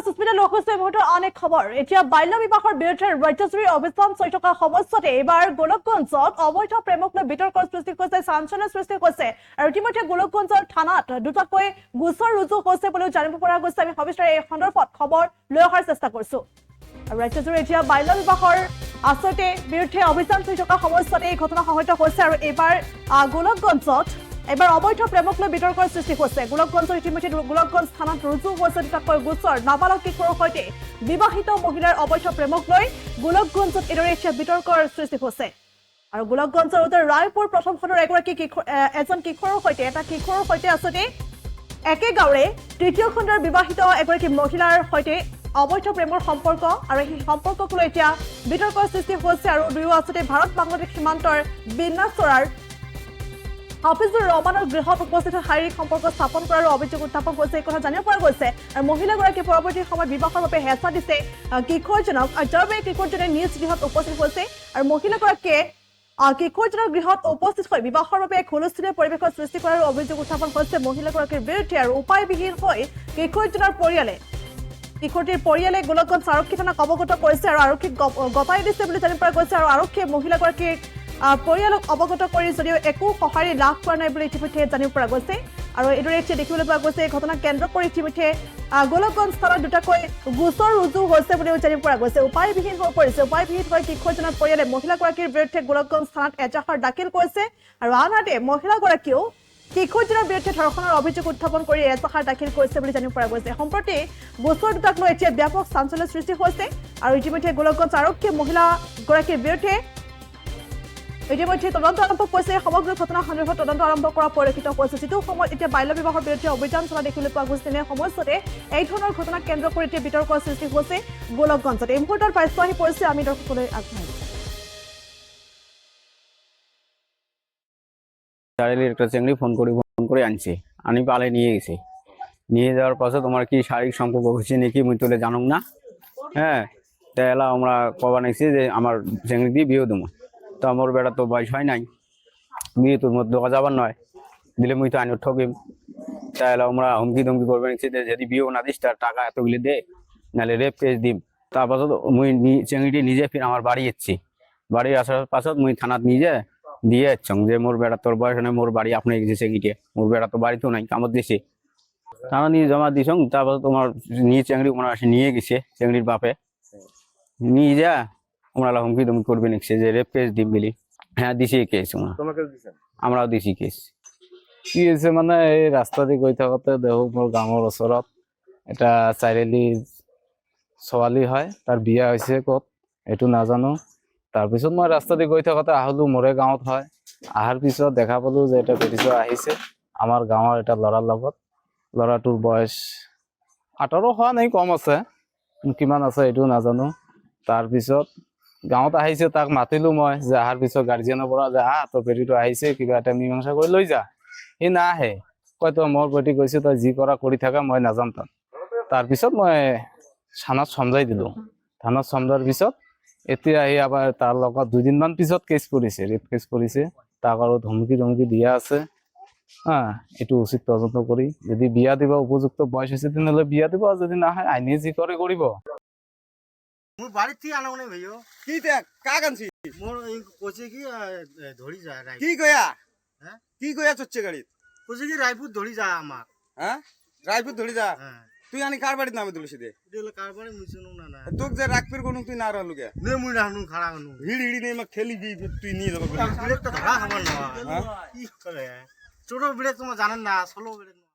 সুস্মিতা লোক হৈছে মুহূৰ্তৰ অনেক খবৰ এতিয়া বাল্য বিবাহৰ বিৰুদ্ধে ৰাজ্যজুৰি অভিযান চলি থকা সময়তে এইবাৰ গোলকগঞ্জত অবৈধ প্ৰেমক লৈ বিতৰ্কৰ সৃষ্টি হৈছে চাঞ্চল্যৰ সৃষ্টি হৈছে আৰু ইতিমধ্যে গোলকগঞ্জৰ থানাত দুটাকৈ গোচৰ ৰুজু হৈছে বুলি জানিব পৰা গৈছে আমি সবিস্তাৰে এই সন্দৰ্ভত খবৰ লৈ অহাৰ চেষ্টা কৰিছো আৰু ৰাজ্যজুৰি এতিয়া বাল্য বিবাহৰ আচলতে বিৰুদ্ধে অভিযান চলি থকা সময়তে এই ঘটনা সংঘটিত হৈছে আৰু এইবাৰ গোলকগঞ্জত এবাৰ অবৈধ প্ৰেমক লৈ বিতৰ্কৰ সৃষ্টি হৈছে গোলকগঞ্জৰ ইতিমধ্যে গোলকগঞ্জ থানাত ৰুজু হৈছে দুটাকৈ গোচৰ নাবালক কিশোৰৰ সৈতে বিবাহিত মহিলাৰ অবৈধ প্ৰেমক লৈ গোলকগঞ্জত এদৰে বিতৰ্কৰ সৃষ্টি হৈছে আৰু গোলকগঞ্জৰ ৰায়পুৰ প্ৰথম খণ্ডৰ এজন কিশোৰৰ সৈতে আছতে একে গাঁৱৰে তৃতীয় খণ্ডৰ বিবাহিত এগৰাকী মহিলাৰ সৈতে অবৈধ প্ৰেমৰ সম্পৰ্ক আৰু এই সম্পৰ্কক লৈ এতিয়া বিতৰ্কৰ সৃষ্টি হৈছে আৰু দুয়ো আছতে ভাৰত বাংলাদেশ সীমান্তৰ বিন্নাচৰাৰ হাফিজুৰ ৰহমানৰ গৃহত উপস্থিত শাৰীৰিক সম্পৰ্ক স্থাপন কৰাৰ অভিযোগ উত্থাপন হৈছে এই কথা জানিব পৰা গৈছে আৰু মহিলাগৰাকী পৰৱৰ্তী সময়ত বিবাহৰ বাবে হেঁচা দিছে কিশোৰজনক যাৰ বাবে কিশোৰজনে নিজ গৃহত উপস্থিত হৈছে আৰু মহিলাগৰাকীয়ে কিশোৰজনৰ গৃহত উপস্থিত হৈ বিবাহৰ বাবে হুলস্থুলীয়া পৰিৱেশৰ সৃষ্টি কৰাৰ অভিযোগ উত্থাপন হৈছে মহিলাগৰাকীৰ বিৰুদ্ধে আৰু উপায়বিহীন হৈ কিশোৰজনৰ কিশোৰটিৰ পৰিয়ালে গোলকগঞ্জ আৰক্ষী থানাক অৱগত কৰিছে আৰু আৰক্ষীক গতাই দিছে বুলি জানিব পৰা গৈছে আৰু আৰক্ষীয়ে মহিলাগৰাকীৰ পৰিয়ালক অৱগত কৰি যদিও একো সঁহাৰি লাভ কৰা নাই বুলি ইতিমধ্যে জানিব পৰা গৈছে আৰু এইদৰে দেখিবলৈ পোৱা গৈছে এই ঘটনাক কেন্দ্ৰ কৰি ইতিমধ্যে গোলকগঞ্জ থানাত দুটাকৈ গোচৰ ৰুজু হৈছে বুলিও জানিব পৰা গৈছে উপায়বিহীন হৈ পৰিছে উপায়বিহীন হৈ কিশোৰজনৰ পৰিয়ালে মহিলাগৰাকীৰ বিৰুদ্ধে গোলকগঞ্জ থানাত এজাহাৰ দাখিল কৰিছে আৰু আনহাতে মহিলাগৰাকীয়েও কিশোৰজনৰ বিৰুদ্ধে ধৰ্ষণৰ অভিযোগ উত্থাপন কৰি এজাহাৰ দাখিল কৰিছে বুলি জানিব পৰা গৈছে সম্প্ৰতি গোচৰ দুটাক লৈ এতিয়া ব্যাপক চাঞ্চল্যৰ সৃষ্টি হৈছে আৰু ইতিমধ্যে গোলকগঞ্জ আৰক্ষীয়ে মহিলাগৰাকীৰ বিৰুদ্ধে ইতিমধ্যে তদন্ত আৰম্ভ কৰিছে সমগ্ৰ ঘটনা সন্দৰ্ভত তদন্ত আৰম্ভ কৰা পৰিলক্ষিত হৈছে যিটো সময়ত এতিয়া বাল্য বিবাহৰ বিৰুদ্ধে অভিযান চলা দেখিবলৈ পোৱা গৈছে তেনে সময়তে এই ধৰণৰ ঘটনাক কেন্দ্ৰ কৰি এতিয়া বিতৰ্কৰ সৃষ্টি হৈছে গোলকগঞ্জত এই মুহূৰ্তত পাইছো আহি পৰিছে আমি দৰ্শকলৈ আগবঢ়াইছো চাৰিআলিৰ একটা চেংড়ি ফোন করে আনছে আনি পালে নিয়ে গেছে নিয়ে যাওয়ার পাশে তোমার কি শারীরিক সম্পর্ক হচ্ছে নাকি মুই তোলে জানুক না হ্যাঁ তাহলে আমরা কবা নাইছি যে আমার চেংড়ি দিয়ে বিয়ে দেবো তো আমার বেটা তো বয়স হয় নাই বিয়ে তোর মধ্যে দোকা যাবার নয় দিলে মুই তো আইন ঠকিম তাহলে আমরা হুমকি ধমকি করবে নিচ্ছি যে যদি বিয়েও না দিস তার টাকা এতগুলি দে নাহলে রেপ কেস দিম তারপর মুই চেংড়িটি নিজে ফির আমার বাড়ি যাচ্ছি বাড়ি আসার পাছত মুই থানাত নিজে দিয়ে যাচ্ছ যে মোর বেড়া তোর বয়স নেই মোর বাড়ি আপনি গেছে চেংড়িটে মোর বেড়া তো বাড়ি তো নাই কামত দিছে থানা নিয়ে জমা দিছ তারপর তোমার নিয়ে চেংড়ি ওনার আসে নিয়ে গেছে চেংড়ির বাপে নিয়ে যা ওনারা হুমকি ধমকি করবে নিচ্ছে যে রেপ কেস দিম বলি হ্যাঁ দিছি কেস আমরাও দিছি কেস কি হৈছে মানে এই ৰাস্তা দি গৈ থাকোঁতে দেখো মোৰ গাঁৱৰ ওচৰত এটা চাৰিআলি ছোৱালী হয় তাৰ বিয়া হৈছে ক'ত এইটো নাজানো তাৰপিছত মই ৰাস্তা দি গৈ থাকোঁতে আহিলোঁ মোৰে গাঁৱত হয় অহাৰ পিছত দেখা পালোঁ যে এটা পেটিছৰ আহিছে আমাৰ গাঁৱৰ এটা ল'ৰাৰ লগত ল'ৰাটোৰ বয়স 18 হোৱা নাই কম আছে কিমান আছে এইটো নাজানো তাৰপিছত গাঁৱত আহিছে তাক মাতিলোঁ মই যে অহাৰ পিছত গাৰ্জিয়ানৰ পৰা যে তোৰ পেটিটো আহিছে কিবা এটা মীমাংসা কৰি লৈ যা সি নাহে কয় তই মোৰ পেটি কৈছে তই যি কৰা কৰি থাকা মই নাজাম তাত তাৰপিছত মই থানাত চমজাই দিলোঁ থানাত চমজাৰ পিছত এতিয়া আহি আবাৰ তাৰ লগত 2 দিনমান পিছত কেস কৰিছে ৰেপ কেস কৰিছে তাক আৰু ধমকি দিয়া আছে হ্যাঁ এটু উচিত তদন্ত কৰি যদি বিয়া দিব উপযুক্ত বয়স হৈছে তেনেহলে বিয়া দিব আৰ যদি না হয় আইনে যি কৰে কৰিব মোর বাড়ি থেকে আনা মানে ভাইও কি দেখ কাক আনছি মোর এই কোচে কি ধরি যায় রাই কি কয়া হ্যাঁ কি কয়া চচ্ছে গাড়ি কোচে কি রায়পুর ধরি যায় আমার হ্যাঁ রায়পুর ধরি যা হ্যাঁ তুই আনি কার বাড়ির নামে তুলছি দে দিলে কারবারে মুছনো না না তোক যে রাখপির কোন তুই না রাখলু কে নে মুই রাখনু খাড়া হনু হিড় হিড়ি নেই মা খেলি দি তুই নিয়ে যাবো বিলেট তো ধরা খাবার না হ্যাঁ কি করে ছোট বিলেট তোমার জানেন না ষোলো বিলেট